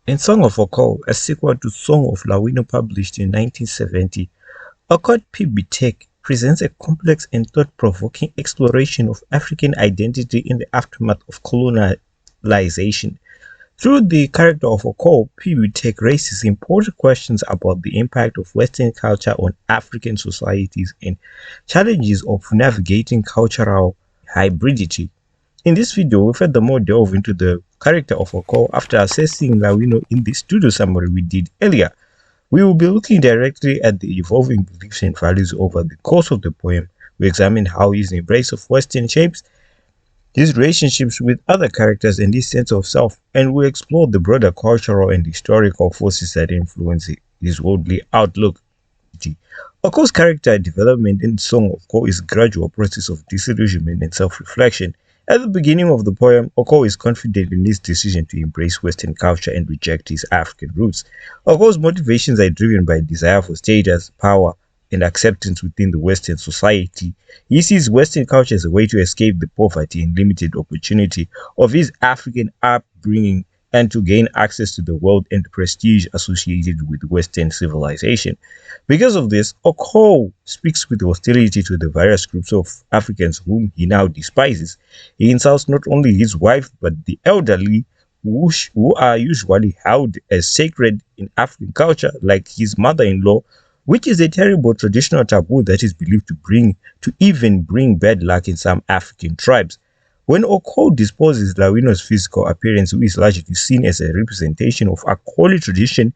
In Song of Ocol, a sequel to Song of Lawino published in 1970, Okot Tech presents a complex and thought-provoking exploration of African identity in the aftermath of colonialization. Through the character of Ocol, Tech raises important questions about the impact of Western culture on African societies and challenges of navigating cultural hybridity. In this video, we furthermore delve into the character of Ocol after assessing Lawino in the studio summary we did earlier. We will be looking directly at the evolving beliefs and values over the course of the poem. We examine how his embrace of Western shapes his relationships with other characters and his sense of self, and we explore the broader cultural and historical forces that influence his worldly outlook. Oko's character development in Song of Ko is a gradual process of disillusionment and self-reflection. At the beginning of the poem, Oko is confident in his decision to embrace Western culture and reject his African roots. Oko's motivations are driven by desire for status, power, and acceptance within the Western society. He sees Western culture as a way to escape the poverty and limited opportunity of his African upbringing and to gain access to the wealth and prestige associated with Western civilization. Because of this, Ocol speaks with hostility to the various groups of Africans whom he now despises. He insults not only his wife but the elderly, who are usually held as sacred in African culture, like his mother-in-law, which is a terrible traditional taboo that is believed to even bring bad luck in some African tribes. When Okot disposes Lawino's physical appearance, who is largely seen as a representation of Akoli tradition,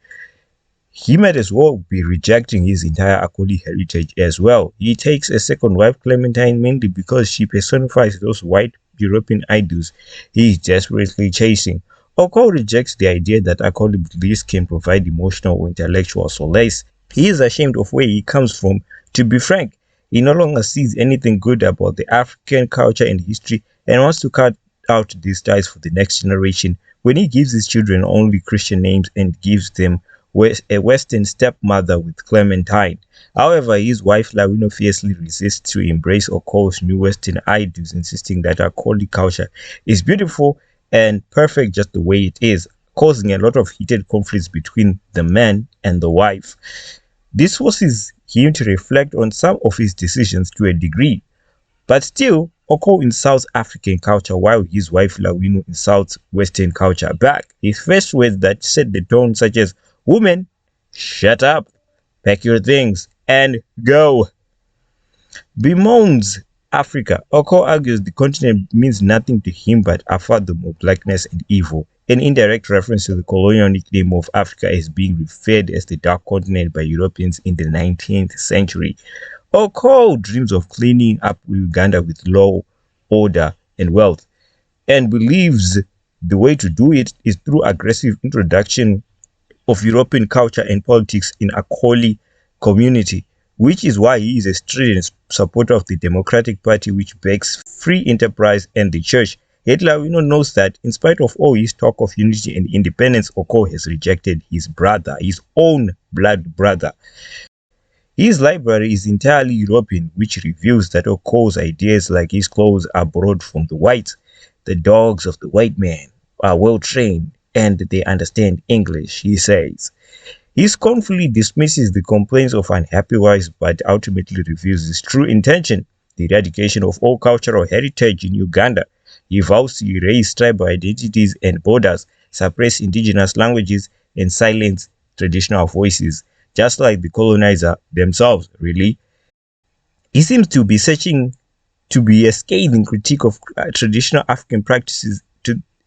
he might as well be rejecting his entire Akoli heritage as well. He takes a second wife, Clementine, mainly because she personifies those white European idols he is desperately chasing. Okot rejects the idea that Akoli beliefs can provide emotional or intellectual solace. He is ashamed of where he comes from. To be frank, he no longer sees anything good about the African culture and history and wants to cut out these ties for the next generation when he gives his children only Christian names and gives them a Western stepmother with Clementine. However, his wife Lawino fiercely resists to embrace Okol's new Western idols, insisting that Akoli culture is beautiful and perfect just the way it is, causing a lot of heated conflicts between the man and the wife. This forces him to reflect on some of his decisions to a degree, but still, Oko insults African culture while his wife Lawino insults Western culture back. His first words that set the tone, such as, "Woman, shut up, pack your things, and go," bemoans Africa. Oko argues the continent means nothing to him but a fathom of blackness and evil, an indirect reference to the colonial nickname of Africa as being referred as the Dark Continent by Europeans in the 19th century. Oko dreams of cleaning up Uganda with law, order, and wealth, and believes the way to do it is through aggressive introduction of European culture and politics in Akoli community, which is why he is a strident supporter of the Democratic Party, which backs free enterprise and the church. Yet Lawino knows that in spite of all his talk of unity and independence, Oko has rejected his brother, his own blood brother. His library is entirely European, which reveals that Oko's ideas like his clothes are borrowed from the whites. The dogs of the white man are well trained and they understand English, he says. He scornfully dismisses the complaints of unhappy wives but ultimately reveals his true intention, the eradication of all cultural heritage in Uganda. He vows to erase tribal identities and borders, suppress indigenous languages, and silence traditional voices, just like the colonizer themselves, really. He seems to be searching to be a scathing critique of traditional African practices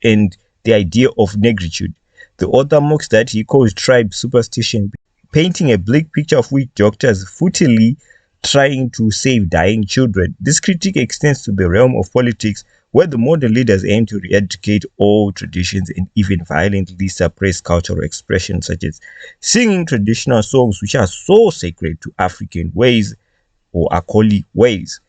and the idea of negritude. The author mocks that he calls tribe superstition, painting a bleak picture of witch doctors futilely trying to save dying children. This critique extends to the realm of politics, where the modern leaders aim to re-educate old traditions and even violently suppress cultural expressions such as singing traditional songs which are so sacred to African ways or Akoli ways.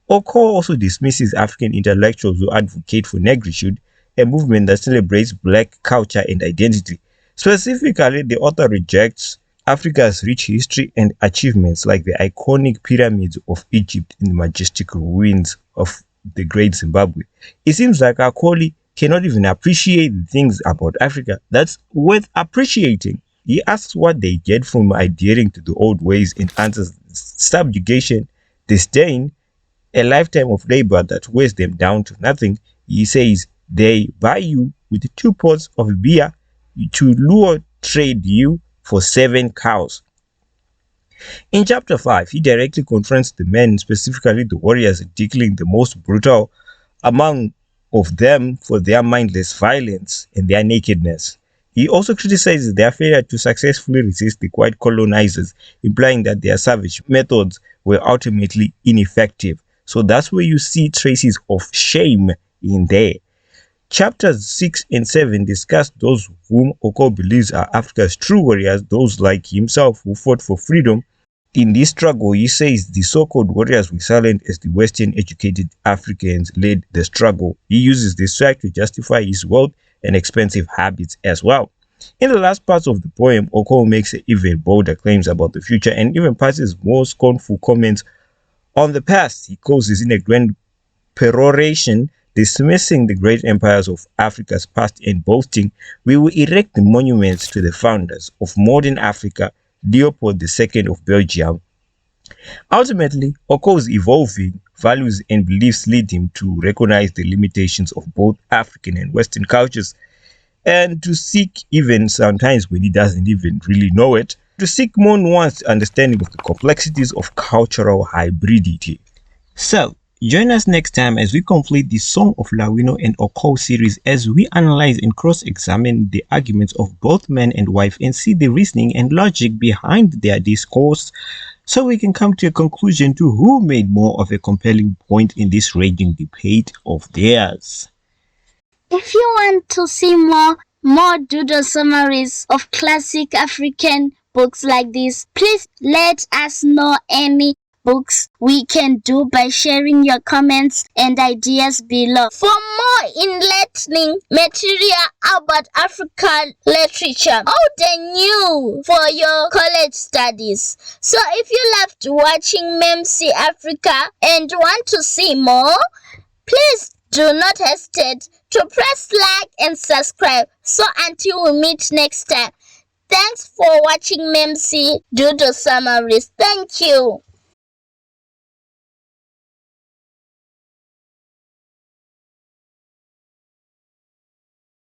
Oko also dismisses African intellectuals who advocate for negritude, a movement that celebrates black culture and identity. Specifically, the author rejects Africa's rich history and achievements like the iconic pyramids of Egypt and the majestic ruins of the Great Zimbabwe. It seems like Akoli cannot even appreciate the things about Africa that's worth appreciating. He asks what they get from adhering to the old ways and answers subjugation, disdain, a lifetime of labor that wears them down to nothing. He says they buy you with 2 pots of beer to lure trade you for 7 cows. In chapter 5, he directly confronts the men, specifically the warriors, declaring the most brutal among of them for their mindless violence and their nakedness. He also criticizes their failure to successfully resist the white colonizers, implying that their savage methods were ultimately ineffective. So that's where you see traces of shame in there. Chapters 6 and 7 discuss those whom Ocol believes are Africa's true warriors, those like himself who fought for freedom. In this struggle, he says the so-called warriors were silent as the Western educated Africans led the struggle. He uses this fact to justify his wealth and expensive habits as well. In the last part of the poem, Ocol makes even bolder claims about the future and even passes more scornful comments on the past. He calls this in a grand peroration, dismissing the great empires of Africa's past and boasting, "We will erect the monuments to the founders of modern Africa, Leopold II of Belgium." Ultimately, Okol's evolving values and beliefs lead him to recognize the limitations of both African and Western cultures and to seek, even sometimes when he doesn't even really know it, to seek more nuanced understanding of the complexities of cultural hybridity. So, join us next time as we complete the Song of Lawino and Ocol series as we analyze and cross-examine the arguments of both man and wife and see the reasoning and logic behind their discourse so we can come to a conclusion to who made more of a compelling point in this raging debate of theirs. If you want to see more doodle summaries of classic African books like this, please let us know any books we can do by sharing your comments and ideas below. For more enlightening material about African literature, old and new for your college studies. So if you loved watching Memsi Africa and want to see more, please do not hesitate to press like and subscribe. So until we meet next time, thanks for watching Memsi Doodle Summaries. Thank you.